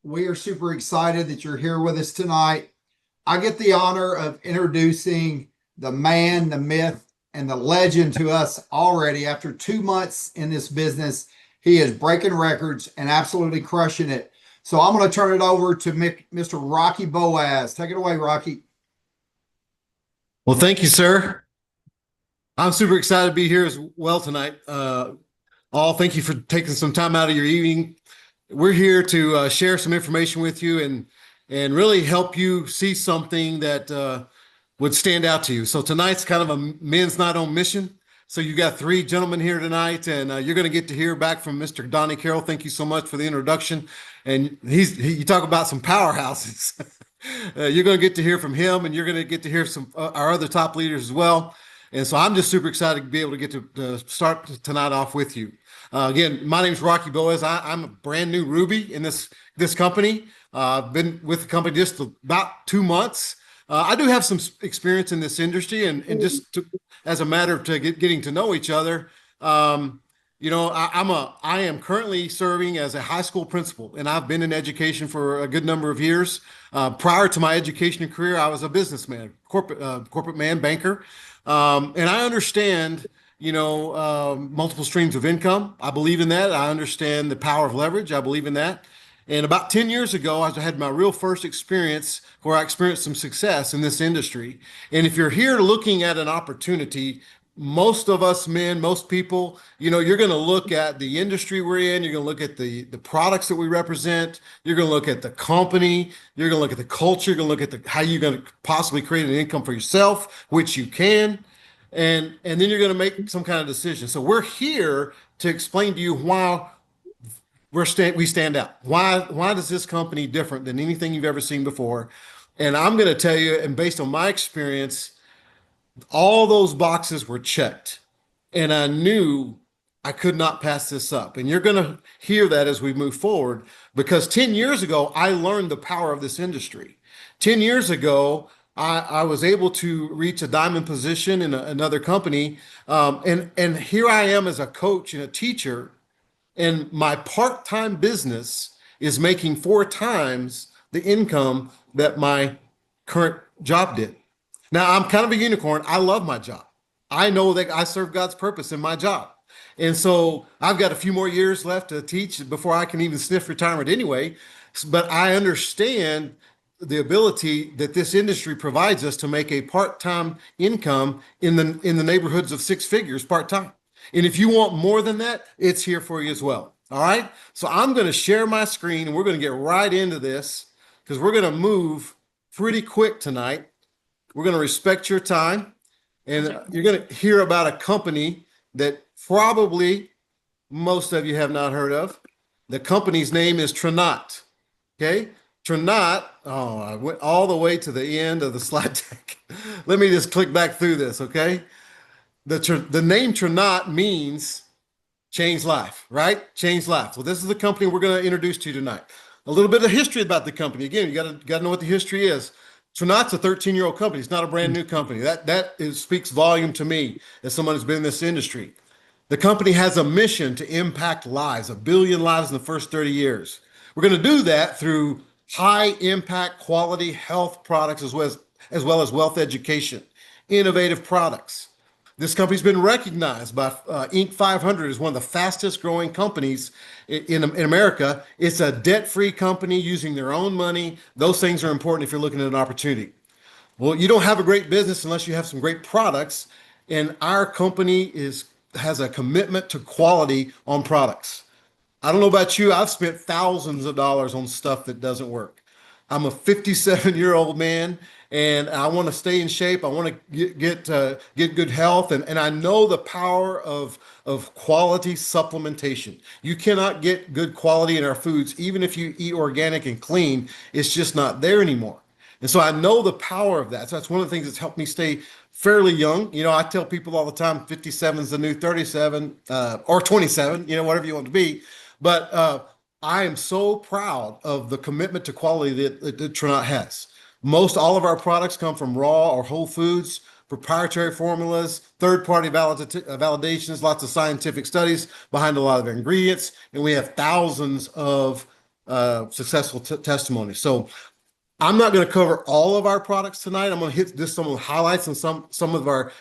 We are super excited that you're here with us tonight. I get the honor of introducing the man, the myth, and the legend to us already. After 2 months in this business, he is breaking records and absolutely crushing it. So I'm going to turn it over to Mr. Rocky Boaz. Take it away, Rocky. Well, thank you, sir. I'm super excited to be here as well tonight. Thank you for taking some time out of your evening. We're here to share some information with you and really help you see something that would stand out to you. So tonight's kind of a men's night on mission. So you got three gentlemen here tonight, and you're going to get to hear back from Mr. Donnie Carroll. Thank you so much for the introduction. And you talk about some powerhouses. You're going to get to hear from him, and you're going to get to hear some our other top leaders as well. And so I'm just super excited to be able to get to start tonight off with you. Again, my name is Rocky Boaz. I'm a brand new Ruby in this company. I've been with the company just about 2 months. I do have some experience in this industry, and as a matter of getting to know each other, I am currently serving as a high school principal, and I've been in education for a good number of years. Prior to my education career, I was a businessman, corporate man, banker, and I understand multiple streams of income. I believe in that. I understand the power of leverage. I believe in that. And about 10 years ago, I had my real first experience where I experienced some success in this industry. And if you're here looking at an opportunity, most of us men, most people, you're going to look at the industry we're in. You're going to look at the products that we represent. You're going to look at the company. You're going to look at the culture. You're going to look at how you're going to possibly create an income for yourself, which you can. And then you're going to make some kind of decision. So we're here to explain to you why we stand out. Why does this company different than anything you've ever seen before? And I'm going to tell you, and based on my experience, all those boxes were checked, and I knew I could not pass this up. And you're going to hear that as we move forward, because 10 years ago, I learned the power of this industry. 10 years ago, I was able to reach a diamond position in another company. And here I am as a coach and a teacher, and my part-time business is making 4 times the income that my current job did. Now, I'm kind of a unicorn. I love my job. I know that I serve God's purpose in my job. And so I've got a few more years left to teach before I can even sniff retirement anyway. But I understand the ability that this industry provides us to make a part-time income in the neighborhoods of 6 figures part-time. And if you want more than that, it's here for you as well. All right. So I'm going to share my screen, and we're going to get right into this because we're going to move pretty quick tonight. We're going to respect your time, and you're going to hear about a company that probably most of you have not heard of. The company's name is Tranont. Okay. Tranont. Oh, I went all the way to the end of the slide deck. Let me just click back through this. Okay. The name Tranont means change life, right? Change life. Well, this is the company we're going to introduce to you tonight. A little bit of history about the company. Again, you got to know what the history is. Tranont's a 13-year-old company. It's not a brand new company. Speaks volume to me as someone who's been in this industry. The company has a mission to impact lives, 1 billion lives in the first 30 years. We're going to do that through high impact, quality health products, as well as wealth education, innovative products. This company's been recognized by Inc. 500 as one of the fastest growing companies in America. It's a debt-free company using their own money. Those things are important if you're looking at an opportunity. Well, you don't have a great business unless you have some great products. And our company has a commitment to quality on products. I don't know about you. I've spent thousands of dollars on stuff that doesn't work. I'm a 57-year-old man, and I want to stay in shape. I want to get good health, and I know the power of quality supplementation. You cannot get good quality in our foods, even if you eat organic and clean. It's just not there anymore. And so I know the power of that. So that's one of the things that's helped me stay fairly young. I tell people all the time, 57 is the new 37, or 27, whatever you want to be. But I am so proud of the commitment to quality that Tranont has. Most all of our products come from raw or whole foods, proprietary formulas, third-party validations, lots of scientific studies behind a lot of ingredients, and we have thousands of successful testimony. So I'm not going to cover all of our products tonight. I'm going to hit just some of the highlights and some of our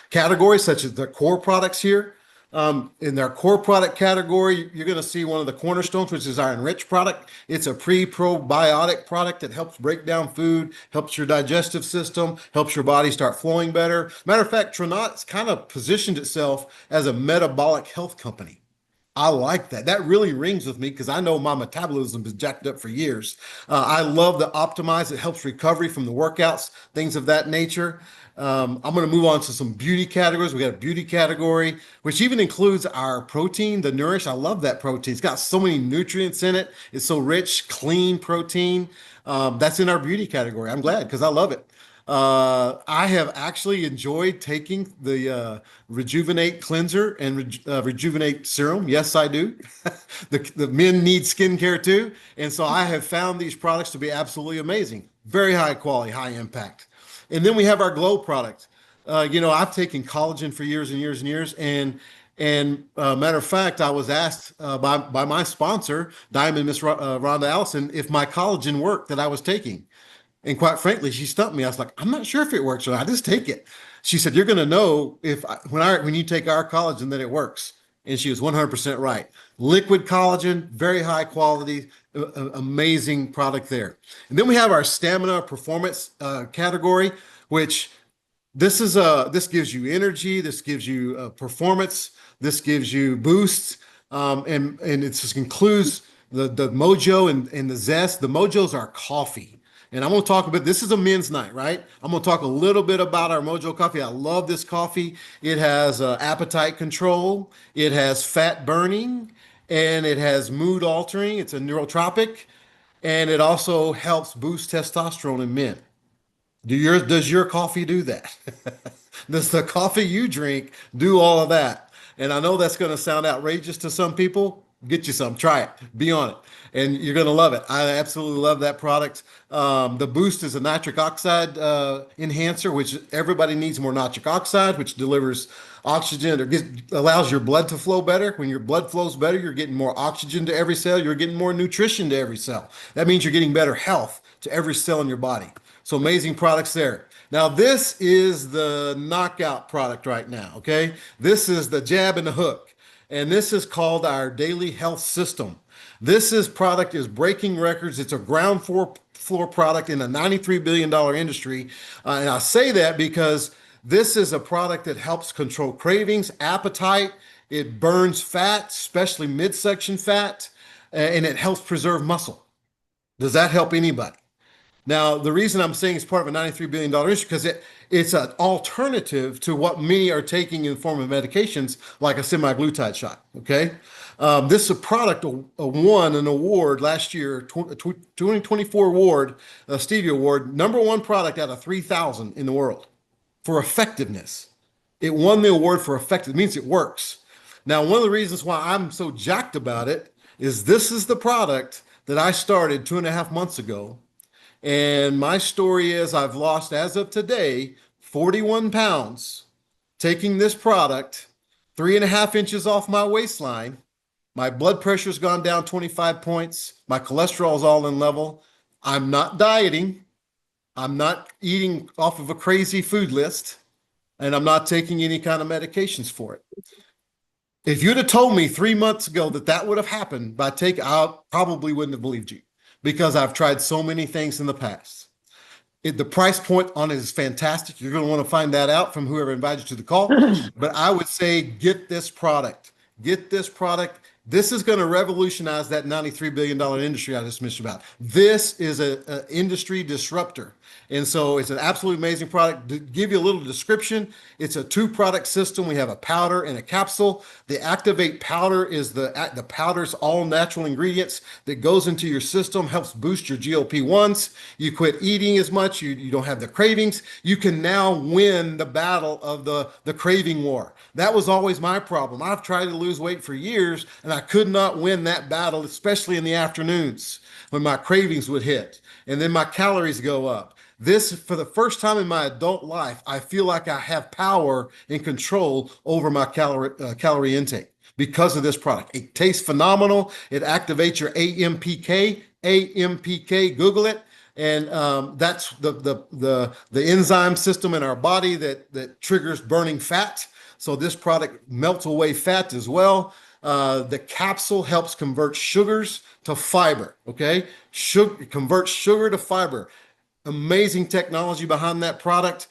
categories, such as the core products here. In their core product category, you're going to see one of the cornerstones, which is our Enrich product. It's a pre-probiotic product that helps break down food, helps your digestive system, helps your body start flowing better. Matter of fact, Tranont kind of positioned itself as a metabolic health company. I like that. That really rings with me because I know my metabolism is jacked up for years. I love the optimize. It helps recovery from the workouts, things of that nature. I'm going to move on to some beauty categories. We got a beauty category, which even includes our protein, the Nourish. I love that protein. It's got so many nutrients in it. It's so rich, clean protein. That's in our beauty category. I'm glad because I love it. I have actually enjoyed taking the Rejuvenate cleanser and Rejuvenate serum. Yes, I do. The men need skincare too. And so I have found these products to be absolutely amazing. Very high quality, high impact. And then we have our Glow product. I've taken collagen for years and years and years. And matter of fact, I was asked by my sponsor, Diamond Miss Rhonda Allison, if my collagen worked that I was taking. And quite frankly, she stumped me. I was like, I'm not sure if it works or not. I just take it. She said, you're going to know when you take our collagen that it works. And she was 100% right. Liquid collagen, very high quality, amazing product there. And then we have our stamina performance category, which this gives you energy, this gives you performance, this gives you boosts, and it just includes the Mojo and the Zest. The Mojos are coffee. And I'm going to talk about, this is a men's night, right? I'm going to talk a little bit about our Mojo coffee. I love this coffee. It has appetite control. It has fat burning, and it has mood altering. It's a neurotropic, and it also helps boost testosterone in men. Does your coffee do that? Does the coffee you drink do all of that? And I know that's going to sound outrageous to some people. Get you some, try it, be on it, and you're going to love it. I absolutely love that product. The Boost is a nitric oxide enhancer, which everybody needs more nitric oxide, which delivers oxygen or allows your blood to flow better. When your blood flows better, you're getting more oxygen to every cell. You're getting more nutrition to every cell. That means you're getting better health to every cell in your body. So amazing products there. Now, this is the knockout product right now, okay? This is the jab and the hook. And this is called our Daily Health System. This product is breaking records. It's a ground floor product in a $93 billion industry. And I say that because this is a product that helps control cravings, appetite. It burns fat, especially midsection fat, and it helps preserve muscle. Does that help anybody? Now, the reason I'm saying it's part of a $93 billion issue because it's an alternative to what many are taking in the form of medications, like a semaglutide shot, okay? This product won an award last year, 2024 award, Stevie Award, #1 product out of 3,000 in the world for effectiveness. It won the award for effective. It means it works. Now, one of the reasons why I'm so jacked about it is this is the product that I started 2.5 months ago. And my story is I've lost, as of today, 41 pounds taking this product, 3.5 inches off my waistline. My blood pressure's gone down 25 points. My cholesterol's all in level. I'm not dieting. I'm not eating off of a crazy food list. And I'm not taking any kind of medications for it. If you'd have told me 3 months ago that would have happened I probably wouldn't have believed you. Because I've tried so many things in the past. The price point on it is fantastic. You're going to want to find that out from whoever invited you to the call. But I would say get this product. Get this product. This is going to revolutionize that $93 billion industry I just mentioned about. This is an industry disruptor. And so it's an absolutely amazing product. To give you a little description, it's a 2-product system. We have a powder and a capsule. The Activate powder is the powder's all natural ingredients that goes into your system, helps boost your GLP-1s. You quit eating as much. You don't have the cravings. You can now win the battle of the craving war. That was always my problem. I've tried to lose weight for years, and I could not win that battle, especially in the afternoons when my cravings would hit and then my calories go up. This, for the first time in my adult life, I feel like I have power and control over my calorie intake because of this product. It tastes phenomenal. It activates your AMPK. AMPK, Google it. And that's the enzyme system in our body that triggers burning fat. So this product melts away fat as well. The capsule helps convert sugars to fiber. Okay, converts sugar to fiber. Amazing technology behind that product.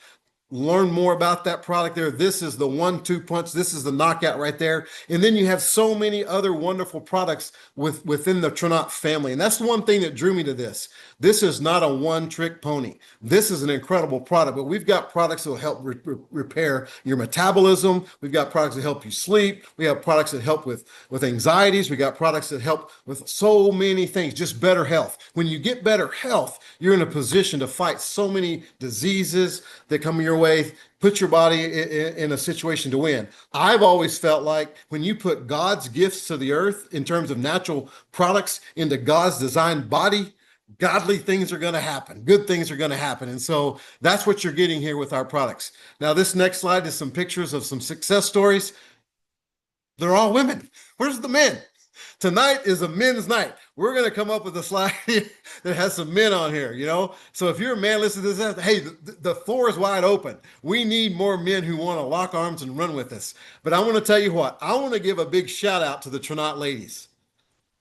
Learn more about that product there. This is the 1-2 punch. This is the knockout right there. And then you have so many other wonderful products within the Tranont family. And that's the one thing that drew me to this. This is not a one-trick pony. This is an incredible product, but we've got products that will help repair your metabolism. We've got products that help you sleep. We have products that help with anxieties. We got products that help with so many things, just better health. When you get better health, you're in a position to fight so many diseases that come your way, put your body in a situation to win. I've always felt like when you put God's gifts to the earth in terms of natural products into God's designed body, godly things are going to happen. Good things are going to happen. And so that's what you're getting here with our products. Now, this next slide is some pictures of some success stories. They're all women. Where's the men? Tonight is a men's night. We're going to come up with a slide that has some men on here, you know? So if you're a man listening to this, hey, the floor is wide open. We need more men who want to lock arms and run with us. But I want to tell you what, I want to give a big shout out to the Tranont ladies.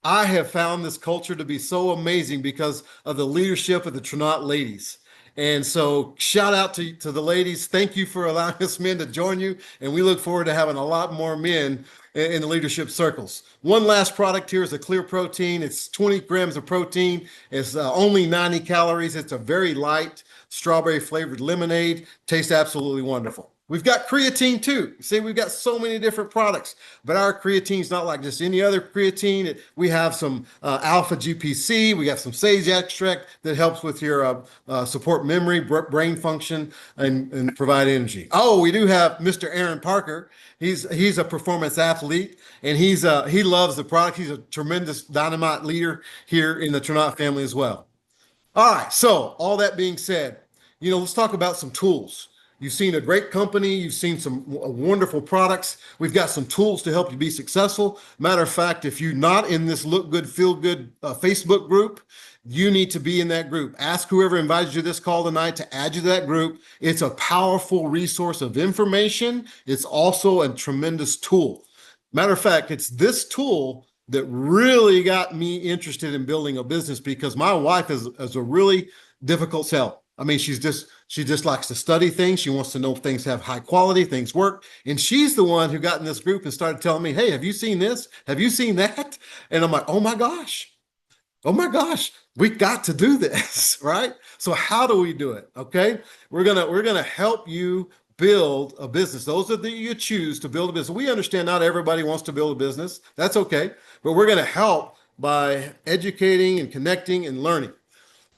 I have found this culture to be so amazing because of the leadership of the Tranont ladies. And so shout out to the ladies. Thank you for allowing us men to join you. And we look forward to having a lot more men in the leadership circles. One last product here is a clear protein. It's 20 grams of protein. It's only 90 calories. It's a very light strawberry flavored lemonade. Tastes absolutely wonderful. We've got creatine too. See, we've got so many different products, but our creatine is not like just any other creatine. We have some alpha GPC. We got some sage extract that helps with your support memory, brain function, and provide energy. Oh, we do have Mr. Aaron Parker. He's a performance athlete, and he loves the product. He's a tremendous dynamite leader here in the Tranont family as well. All right, so all that being said, let's talk about some tools. You've seen a great company. You've seen some wonderful products. We've got some tools to help you be successful. Matter of fact, if you're not in this Look Good, Feel Good Facebook group, you need to be in that group. Ask whoever invited you to this call tonight to add you to that group. It's a powerful resource of information. It's also a tremendous tool. Matter of fact, it's this tool that really got me interested in building a business because my wife is a really difficult sell. I mean, she just likes to study things. She wants to know if things have high quality, things work. And she's the one who got in this group and started telling me, hey, have you seen this? Have you seen that? And I'm like, oh my gosh, we got to do this, right? So how do we do it? Okay. We're gonna help you build a business. Those are you choose to build a business. We understand not everybody wants to build a business. That's okay. But we're going to help by educating and connecting and learning.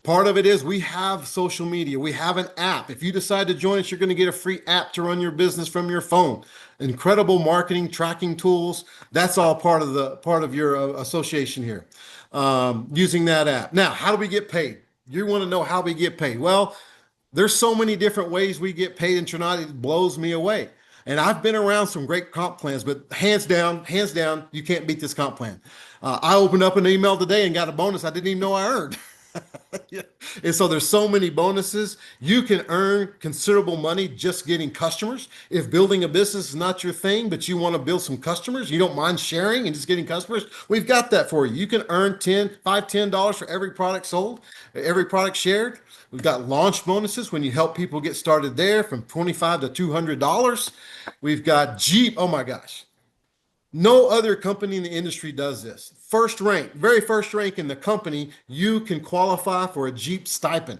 Part of it is we have social media. We have an app. If you decide to join us, you're going to get a free app to run your business from your phone. Incredible marketing tracking tools. That's all part of your association here. Using that app. Now, how do we get paid? You want to know how we get paid? Well, there's so many different ways we get paid in Tranont. It blows me away. And I've been around some great comp plans, but hands down, you can't beat this comp plan. I opened up an email today and got a bonus I didn't even know I earned. And so there's so many bonuses. You can earn considerable money just getting customers. If building a business is not your thing, but you want to build some customers, you don't mind sharing and just getting customers, we've got that for you. You can earn $10 for every product sold, every product shared. We've got launch bonuses when you help people get started there from $25 to $200. We've got Jeep. Oh my gosh. No other company in the industry does this. Very first rank in the company, you can qualify for a Jeep stipend.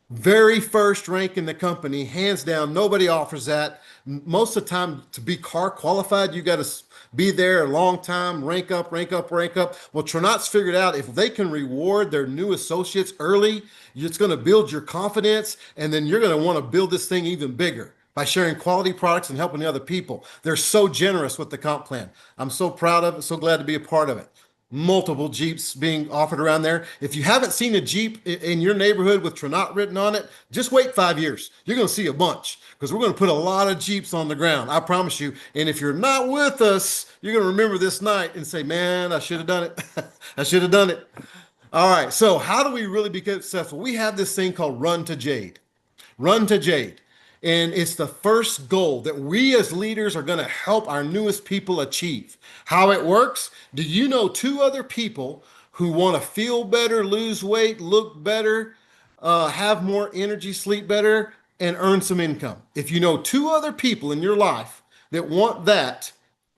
Very first rank in the company, hands down, nobody offers that. Most of the time, to be car qualified, you got to be there a long time, rank up. Well, Tranont's figured out if they can reward their new associates early, it's going to build your confidence, and then you're going to want to build this thing even bigger by sharing quality products and helping other people. They're so generous with the comp plan. I'm so proud of it, so glad to be a part of it. multiple Jeeps being offered around there. If you haven't seen a Jeep in your neighborhood with Tranont written on it, just wait 5 years. You're going to see a bunch because we're going to put a lot of Jeeps on the ground. I promise you. And if you're not with us, you're going to remember this night and say, man, I should have done it. I should have done it. All right. So how do we really become successful? We have this thing called Run to Jade. Run to Jade. And it's the first goal that we as leaders are going to help our newest people achieve. How it works? Do you know two other people who want to feel better, lose weight, look better, have more energy, sleep better, and earn some income? If you know two other people in your life that want that,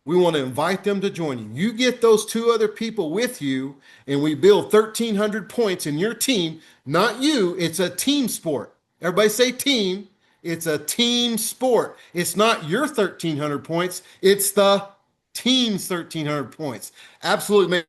we want to invite them to join you. You get those two other people with you, and we build 1,300 points in your team. Not you, it's a team sport. Everybody say team. It's a team sport. It's not your 1,300 points. It's the team's 1,300 points. Absolutely.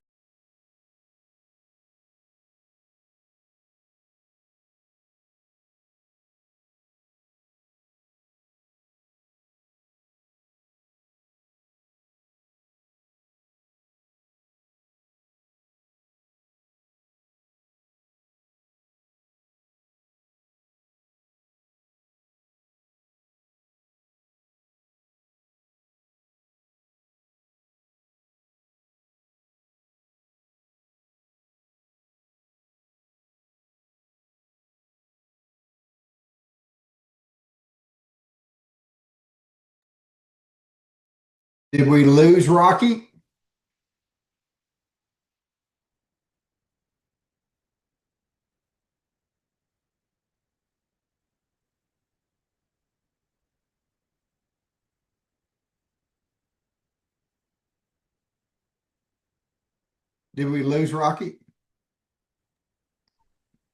Did we lose Rocky? Did we lose Rocky?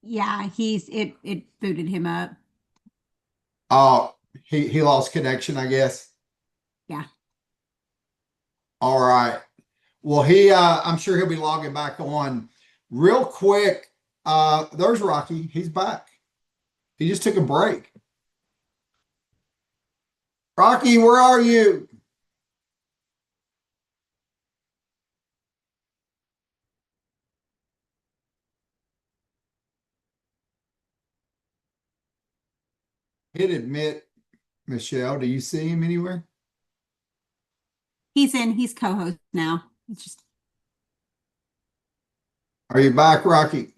Yeah, it booted him up. Oh, he lost connection, I guess. Yeah. All right. Well, I'm sure he'll be logging back on real quick. There's Rocky. He's back. He just took a break. Rocky, where are you? Hit admit, Michelle. Do you see him anywhere? He's co-host now. It's just Are you back, Rocky?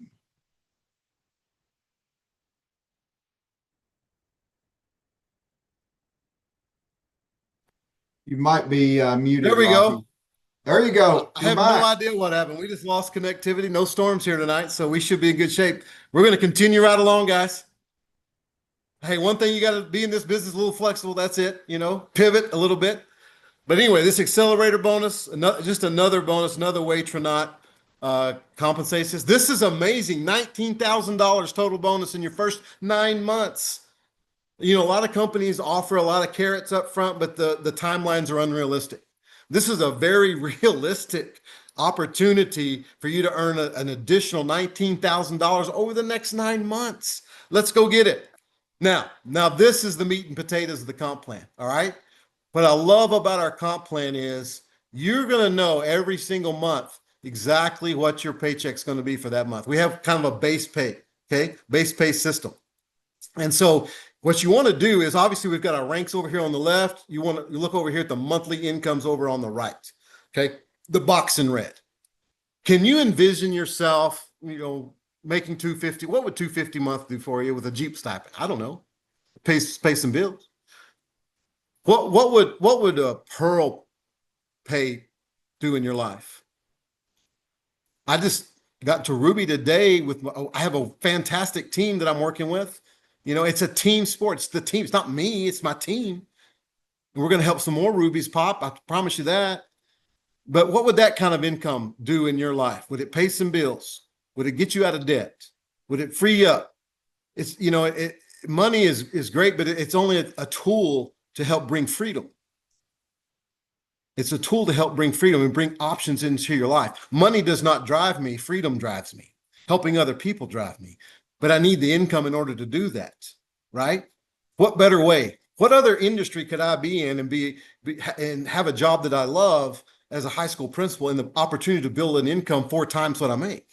You might be muted. There we Rocky. go. There you go. I You're have back. no idea what happened. We just lost connectivity. No storms here tonight, so we should be in good shape. We're going to continue right along, guys. Hey, one thing you got to be in this business a little flexible. That's it. Pivot a little bit. But anyway, this accelerator bonus, just another bonus, another way Tranont compensates us. This is amazing. $19,000 total bonus in your first 9 months. A lot of companies offer a lot of carrots up front, but the timelines are unrealistic. This is a very realistic opportunity for you to earn an additional $19,000 over the next 9 months. Let's go get it. Now, this is the meat and potatoes of the comp plan. All right. What I love about our comp plan is you're going to know every single month exactly what your paycheck's going to be for that month. We have kind of a base pay, okay? Base pay system. And so what you want to do is obviously we've got our ranks over here on the left. You look over here at the monthly incomes over on the right, okay? The box in red. Can you envision yourself, making $250? What would $250 a month do for you with a Jeep stipend? I don't know. Pay some bills. What would a Pearl pay do in your life? I just got to Ruby today I have a fantastic team that I'm working with. It's a team sport. It's the team. It's not me. It's my team. And we're going to help some more Rubies pop. I promise you that. But what would that kind of income do in your life? Would it pay some bills? Would it get you out of debt? Would it free you up? It's, money is great, but it's only a tool to help bring freedom. It's a tool to help bring freedom and bring options into your life. Money does not drive me. Freedom drives me. Helping other people drive me. But I need the income in order to do that, right? What better way? What other industry could I be in and have a job that I love as a high school principal and the opportunity to build an income 4 times what I make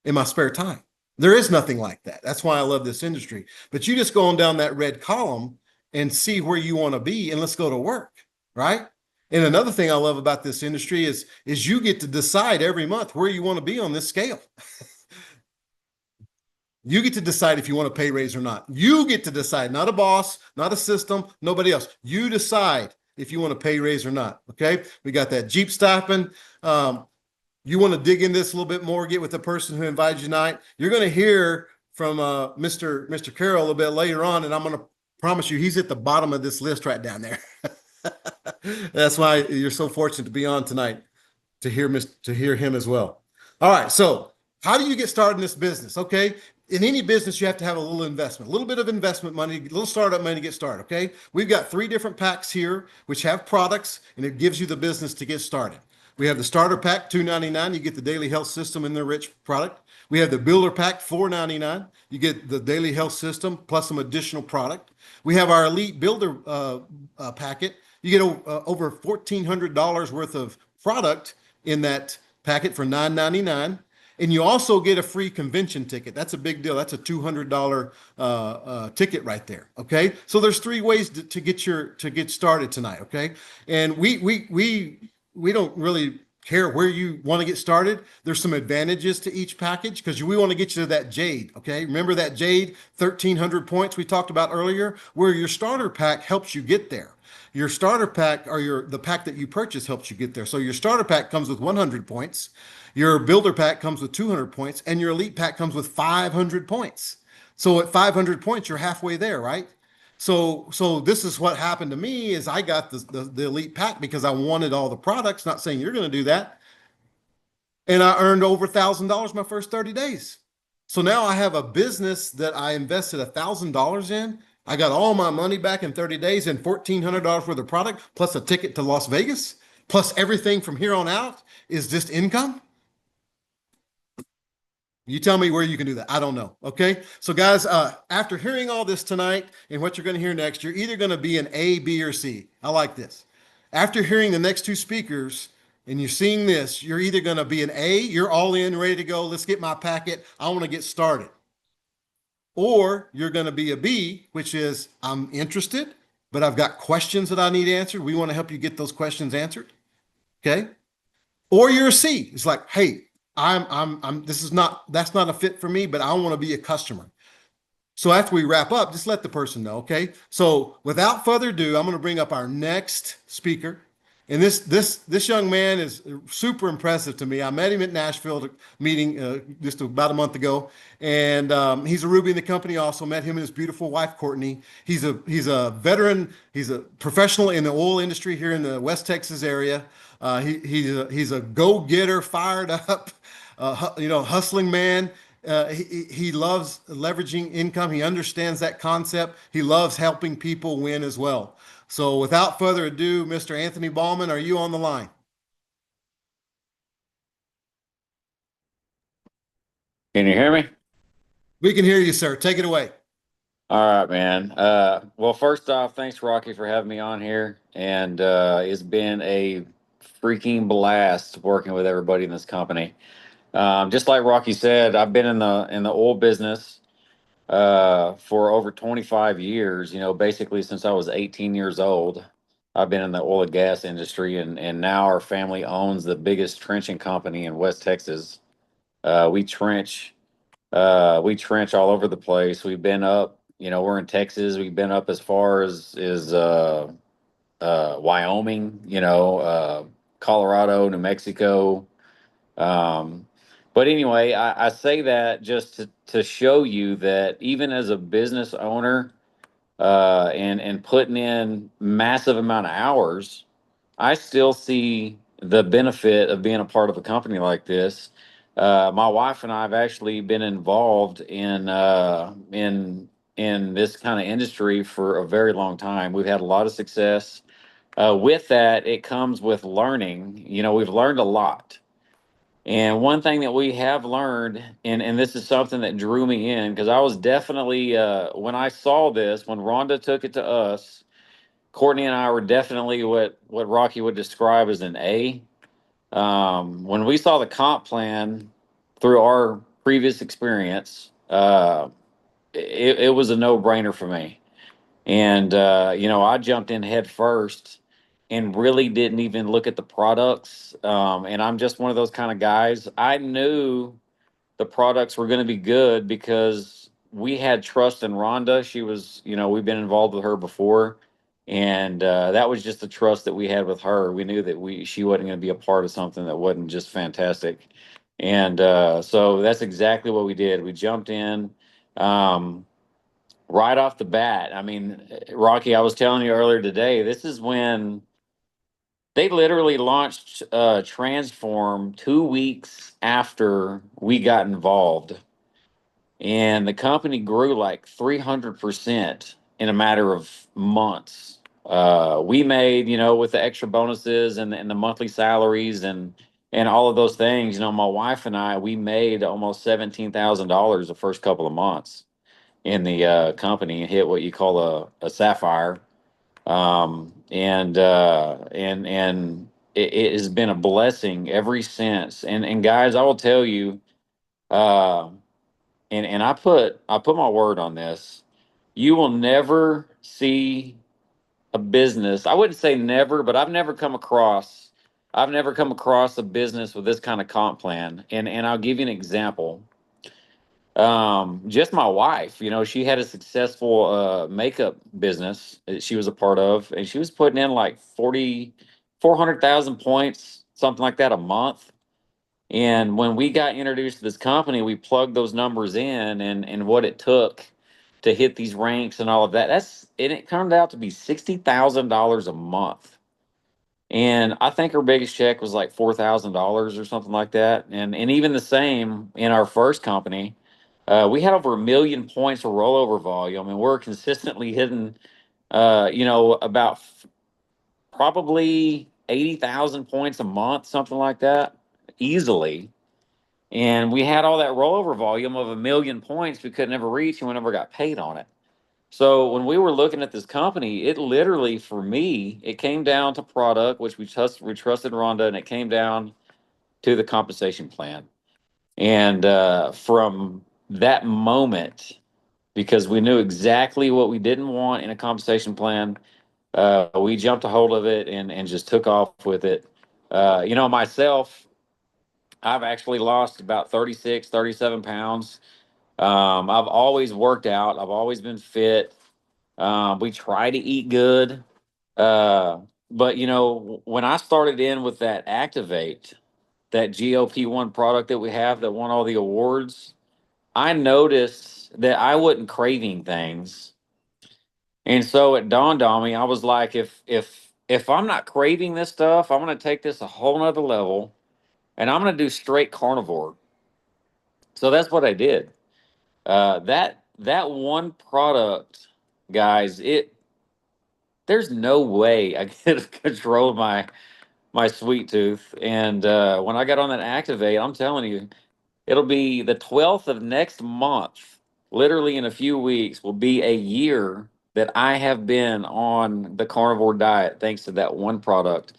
in my spare time. There is nothing like that. That's why I love this industry. But you just go on down that red column and see where you want to be, and let's go to work, right? And another thing I love about this industry is you get to decide every month where you want to be on this scale. You get to decide if you want a pay raise or not. You get to decide, not a boss, not a system, nobody else. You decide if you want a pay raise or not. Okay. We got that Jeep stipend. You want to dig in this a little bit more, get with the person who invited you tonight. You're going to hear from Mr. Carroll a little bit later on, and I'm going to promise you he's at the bottom of this list right down there. That's why you're so fortunate to be on tonight to hear him as well. All right, so how do you get started in this business? Okay, in any business, you have to have a little investment, a little bit of investment money, a little startup money to get started. Okay, we've got 3 different packs here, which have products, and it gives you the business to get started. We have the starter pack, $2.99. You get the daily health system and the rich product. We have the builder pack, $4.99. You get the daily health system plus some additional product. We have our elite builder packet. You get over $1,400 worth of product in that packet for $9.99. And you also get a free convention ticket. That's a big deal. That's a $200 ticket right there. Okay, so there's 3 ways to get started tonight. Okay, and we don't really care where you want to get started. There's some advantages to each package because we want to get you to that Jade. Okay, remember that Jade 1,300 points we talked about earlier, where your starter pack helps you get there. Your starter pack or the pack that you purchase helps you get there. So your starter pack comes with 100 points. Your builder pack comes with 200 points, and your elite pack comes with 500 points. So at 500 points, you're halfway there, right? So this is what happened to me is I got the elite pack because I wanted all the products, not saying you're going to do that. And I earned over $1,000 my first 30 days. So now I have a business that I invested $1,000 in. I got all my money back in 30 days and $1,400 worth of product, plus a ticket to Las Vegas, plus everything from here on out is just income. You tell me where you can do that. I don't know. Okay. So guys, after hearing all this tonight and what you're going to hear next, you're either going to be an A, B, or C. I like this. After hearing the next 2 speakers and you're seeing this, you're either going to be an A, you're all in, ready to go. Let's get my packet. I want to get started. Or you're going to be a B, which is I'm interested, but I've got questions that I need answered. We want to help you get those questions answered. Okay. Or you're a C. It's like, hey, that's not a fit for me, but I want to be a customer. So after we wrap up, just let the person know. Okay. So without further ado, I'm going to bring up our next speaker. And this young man is super impressive to me. I met him at Nashville meeting just about a month ago, and he's a Ruby in the company. Also met him and his beautiful wife Courtney. He's a veteran. He's a professional in the oil industry here in the West Texas area. He's a go-getter, fired up, hustling man. He loves leveraging income. He understands that concept. He loves helping people win as well. So without further ado, Mr. Anthony Ballman, are you on the line? Can you hear me? We can hear you, sir. Take it away. All right, man. Well, first off, thanks, Rocky, for having me on here. And it's been a freaking blast working with everybody in this company. Just like Rocky said, I've been in the oil business for over 25 years, basically since I was 18 years old. I've been in the oil and gas industry, and now our family owns the biggest trenching company in West Texas. We trench all over the place. We've been up, we're in Texas. We've been up as far as Wyoming, Colorado, New Mexico. But anyway, I say that just to show you that even as a business owner, and putting in massive amount of hours, I still see the benefit of being a part of a company like this. My wife and I have actually been involved in this kind of industry for a very long time. We've had a lot of success. With that, it comes with learning. We've learned a lot. And one thing that we have learned, and this is something that drew me in, because I was definitely, when I saw this, when Rhonda took it to us, Courtney and I were definitely what Rocky would describe as an A. When we saw the comp plan through our previous experience, it was a no-brainer for me. And I jumped in head first and really didn't even look at the products. And I'm just one of those kind of guys. I knew the products were going to be good because we had trust in Rhonda. She was, we've been involved with her before, and that was just the trust that we had with her. We knew that she wasn't going to be a part of something that wasn't just fantastic, and so that's exactly what we did. We jumped in. Right off the bat. I mean, Rocky, I was telling you earlier today, this is when they literally launched Transform 2 weeks after we got involved, and the company grew like 300% in a matter of months. We made, with the extra bonuses and the monthly salaries and all of those things, my wife and I, we made almost $17,000 the first couple of months in the company and hit what you call a sapphire. And it has been a blessing ever since. And guys, I will tell you, uh, and I put my word on this. You will never see a business. I wouldn't say never, but I've never come across a business with this kind of comp plan. And I'll give you an example. Just my wife, she had a successful makeup business that she was a part of, and she was putting in like 400,000 points, something like that, a month. And when we got introduced to this company, we plugged those numbers in and what it took to hit these ranks and all of that. And it turned out to be $60,000 a month. And I think her biggest check was like $4,000 or something like that. And even the same in our first company, we had over 1 million points of rollover volume, and we're consistently hitting, about probably 80,000 points a month, something like that, easily. And we had all that rollover volume of 1 million points we could never reach, and we never got paid on it. So when we were looking at this company, it literally, for me, it came down to product, which we trusted Rhonda, and it came down to the compensation plan. And from that moment, because we knew exactly what we didn't want in a compensation plan, we jumped a hold of it and just took off with it. Myself, I've actually lost about 36, 37 pounds. I've always worked out. I've always been fit. We try to eat good. But when I started in with that Activate, that GLP-1 product that we have that won all the awards, I noticed that I wasn't craving things. And so it dawned on me, I was like, if I'm not craving this stuff, I'm gonna take this a whole nother level and I'm gonna do straight carnivore. So that's what I did. That one product, guys, there's no way I could control my sweet tooth. And when I got on that Activate, I'm telling you, it'll be the 12th of next month, literally in a few weeks, will be a year that I have been on the carnivore diet thanks to that one product.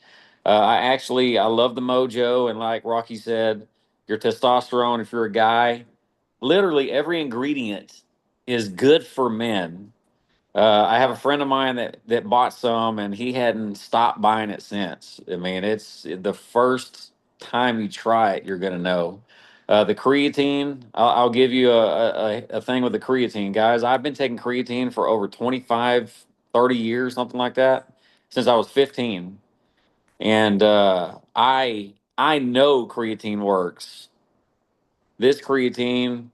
I love the mojo. And like Rocky said, your testosterone, if you're a guy, literally every ingredient is good for men. I have a friend of mine that bought some, and he hadn't stopped buying it since. I mean, it's the first time you try it, you're gonna know. The creatine, I'll give you a thing with the creatine, guys. I've been taking creatine for over 25, 30 years, something like that, since I was 15, and I know creatine works. This creatine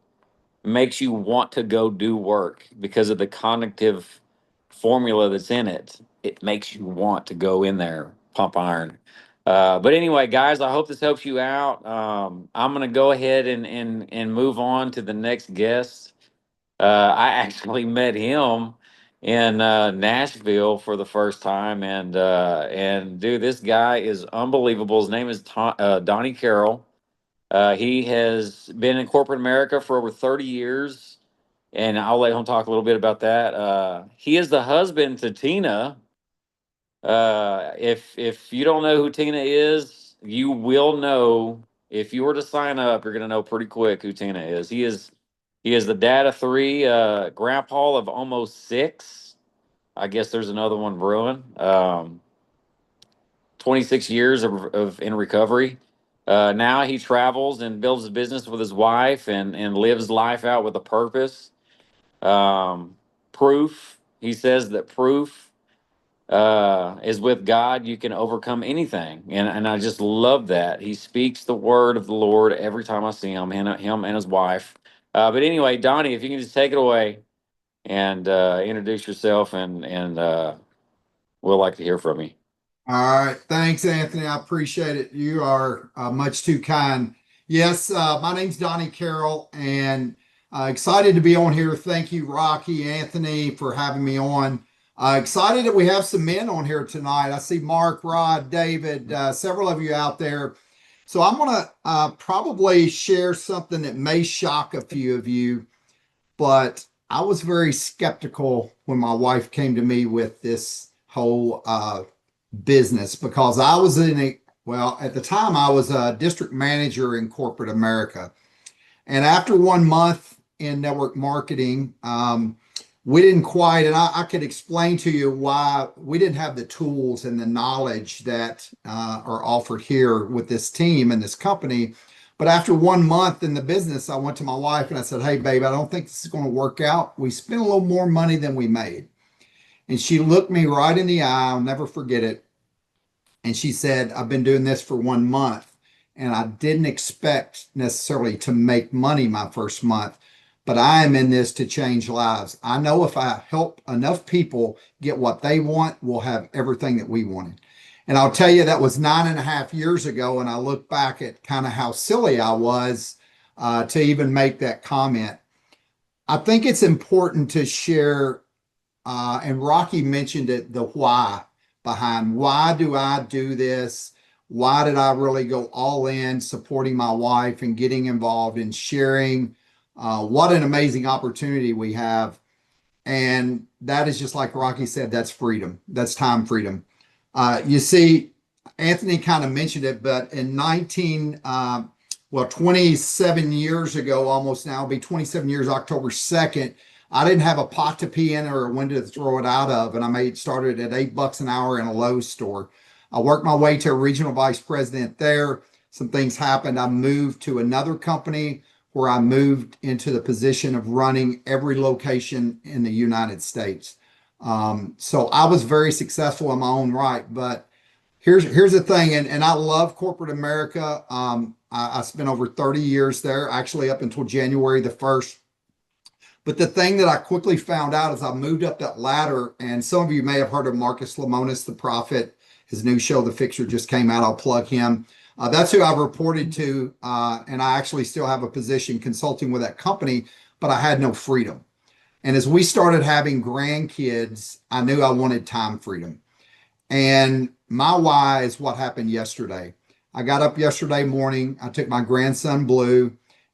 makes you want to go do work because of the cognitive formula that's in it. It makes you want to go in there, pump iron. But anyway, guys, I hope this helps you out. I'm going to go ahead and move on to the next guest. I actually met him in Nashville for the first time, and dude, this guy is unbelievable. His name is Donnie Carroll. He has been in corporate America for over 30 years, and I'll let him talk a little bit about that. He is the husband to Tina. If you don't know who Tina is, you will know if you were to sign up, you're gonna know pretty quick who Tina is. He is the dad of three, grandpa of almost six. I guess there's another one brewing. 26 years of in recovery. Now he travels and builds a business with his wife and lives life out with a purpose. Proof. He says that proof is with God, you can overcome anything. And I just love that. He speaks the word of the Lord every time I see him and his wife. But anyway, Donnie, if you can just take it away and introduce yourself and we'll like to hear from you. All right. Thanks, Anthony. I appreciate it. You are much too kind. Yes, my name's Donnie Carroll, and excited to be on here. Thank you, Rocky, Anthony, for having me on. Excited that we have some men on here tonight. I see Mark, Rod, David, several of you out there. So I'm going to probably share something that may shock a few of you, but I was very skeptical when my wife came to me with this whole business because I was at the time I was a district manager in corporate America. And after 1 month in network marketing, we didn't quite, and I could explain to you why we didn't have the tools and the knowledge that are offered here with this team and this company. But after 1 month in the business, I went to my wife and I said, "Hey, babe, I don't think this is going to work out. We spent a little more money than we made." And she looked me right in the eye. I'll never forget it. And she said, "I've been doing this for 1 month and I didn't expect necessarily to make money my first month, but I am in this to change lives. I know if I help enough people get what they want, we'll have everything that we wanted." And I'll tell you, that was 9.5 years ago. And I look back at kind of how silly I was to even make that comment. I think it's important to share, and Rocky mentioned it, the why behind why do I do this? Why did I really go all in supporting my wife and getting involved and sharing what an amazing opportunity we have. And that is just like Rocky said, that's freedom. That's time freedom. You see, Anthony kind of mentioned it, but in 27 years ago, almost now, it'll be 27 years, October 2nd, I didn't have a pot to pee in or a window to throw it out of. And I started at $8 an hour in a Lowe's store. I worked my way to a regional vice president there. Some things happened. I moved to another company where I moved into the position of running every location in the United States. So I was very successful in my own right. But here's the thing, and I love corporate America. I spent over 30 years there, actually up until January the 1st. But the thing that I quickly found out as I moved up that ladder, and some of you may have heard of Marcus Lemonis, the prophet. His new show, The Fixer, just came out. I'll plug him. That's who I've reported to, and I actually still have a position consulting with that company, but I had no freedom. And as we started having grandkids, I knew I wanted time freedom. And my why is what happened yesterday. I got up yesterday morning. I took my grandson, Blue,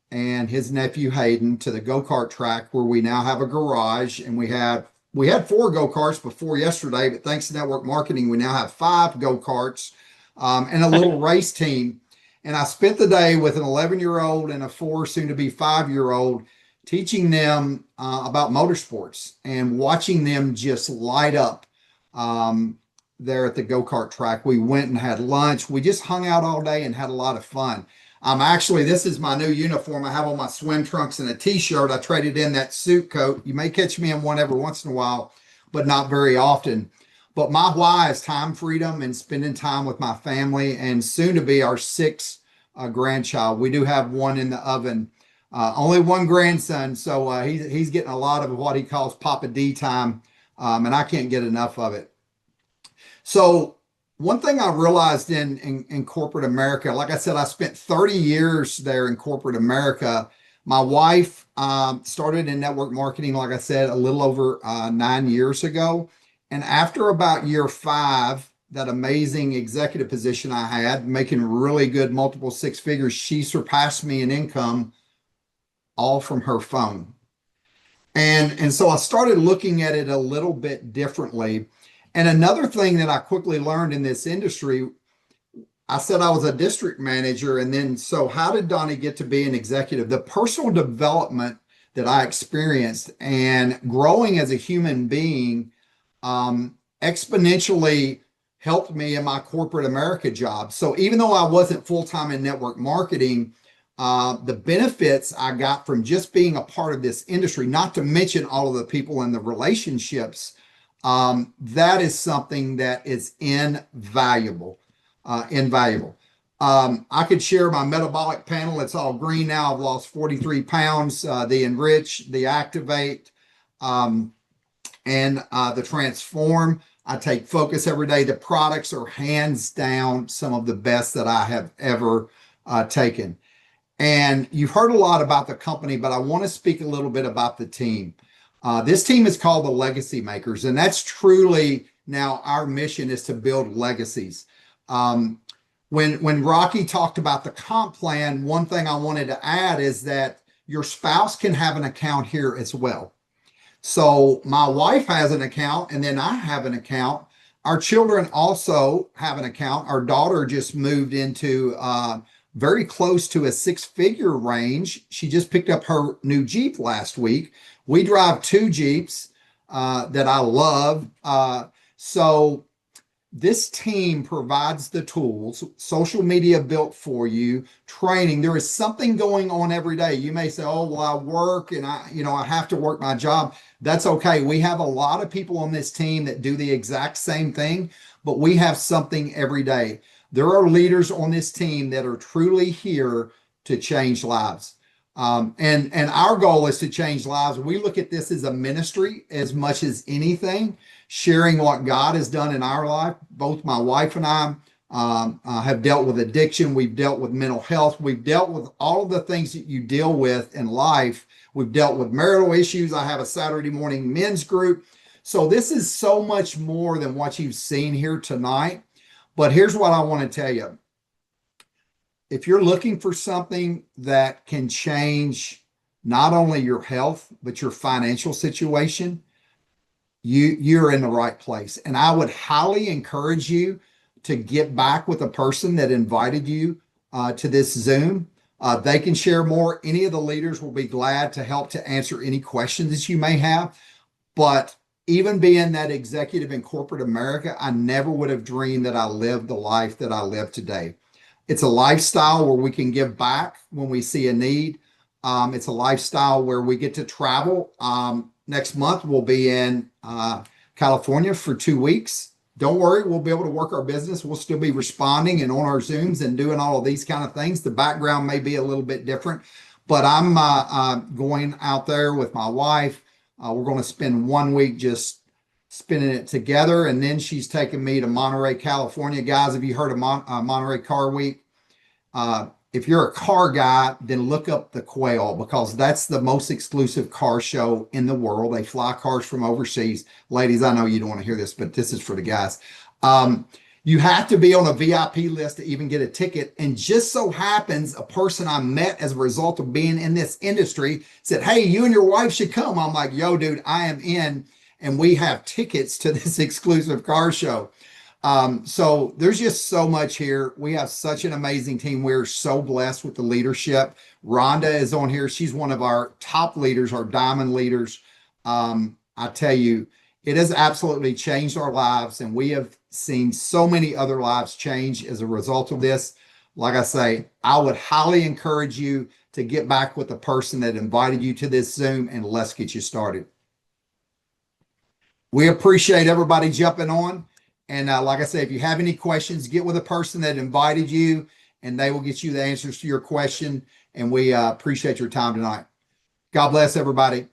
and his nephew, Hayden, to the go-kart track where we now have a garage. And we had 4 go-karts before yesterday, but thanks to network marketing, we now have 5 go-karts and a little race team. And I spent the day with an 11-year-old and a 4, soon to be 5-year-old, teaching them about motorsports and watching them just light up there at the go-kart track. We went and had lunch. We just hung out all day and had a lot of fun. This is my new uniform. I have on my swim trunks and a t-shirt. I traded in that suit coat. You may catch me in one every once in a while, but not very often. But my why is time freedom and spending time with my family and soon to be our 6th grandchild. We do have one in the oven. Only one grandson, so he's getting a lot of what he calls Papa D time, and I can't get enough of it. So one thing I realized in corporate America, like I said, I spent 30 years there in corporate America. My wife started in network marketing, like I said, a little over 9 years ago. And after about year 5, that amazing executive position I had, making really good multiple 6 figures, she surpassed me in income, all from her phone. And so I started looking at it a little bit differently. And another thing that I quickly learned in this industry, I said I was a district manager. And then, so how did Donnie get to be an executive? The personal development that I experienced and growing as a human being exponentially helped me in my corporate America job. So even though I wasn't full-time in network marketing, the benefits I got from just being a part of this industry, not to mention all of the people and the relationships, that is something that is invaluable. Invaluable. I could share my metabolic panel. It's all green now. I've lost 43 pounds. The Enrich, the Activate, and the Transform. I take Focus every day. The products are hands down some of the best that I have ever taken. And you've heard a lot about the company, but I want to speak a little bit about the team. This team is called the Legacy Makers, and that's truly now our mission is to build legacies. When Rocky talked about the comp plan, one thing I wanted to add is that your spouse can have an account here as well. So my wife has an account, and then I have an account. Our children also have an account. Our daughter just moved into very close to a six-figure range. She just picked up her new Jeep last week. We drive two Jeeps that I love. So this team provides the tools, social media built for you, training. There is something going on every day. You may say, oh, well, I work and I have to work my job. That's okay. We have a lot of people on this team that do the exact same thing, but we have something every day. There are leaders on this team that are truly here to change lives. And our goal is to change lives. We look at this as a ministry as much as anything, sharing what God has done in our life. Both my wife and I have dealt with addiction. We've dealt with mental health. We've dealt with all of the things that you deal with in life. We've dealt with marital issues. I have a Saturday morning men's group. So this is so much more than what you've seen here tonight. But here's what I want to tell you. If you're looking for something that can change not only your health, but your financial situation, you're in the right place. And I would highly encourage you to get back with a person that invited you to this Zoom. They can share more. Any of the leaders will be glad to help to answer any questions that you may have. But even being that executive in corporate America, I never would have dreamed that I lived the life that I live today. It's a lifestyle where we can give back when we see a need. It's a lifestyle where we get to travel. Next month, we'll be in California for 2 weeks. Don't worry, we'll be able to work our business. We'll still be responding and on our Zooms and doing all of these kind of things. The background may be a little bit different, but I'm going out there with my wife. We're going to spend 1 week just spending it together. And then she's taking me to Monterey, California. Guys, have you heard of Monterey Car Week? If you're a car guy, then look up the Quail, because that's the most exclusive car show in the world. They fly cars from overseas. Ladies, I know you don't want to hear this, but this is for the guys. You have to be on a VIP list to even get a ticket. And just so happens, a person I met as a result of being in this industry said, hey, you and your wife should come. I'm like, yo, dude, I am in. And we have tickets to this exclusive car show. So there's just so much here. We have such an amazing team. We're so blessed with the leadership. Rhonda is on here. She's one of our top leaders, our diamond leaders. I tell you, it has absolutely changed our lives, and we have seen so many other lives change as a result of this. Like I say, I would highly encourage you to get back with the person that invited you to this Zoom, and let's get you started. We appreciate everybody jumping on. And like I say, if you have any questions, get with a person that invited you, and they will get you the answers to your question. And we appreciate your time tonight. God bless everybody.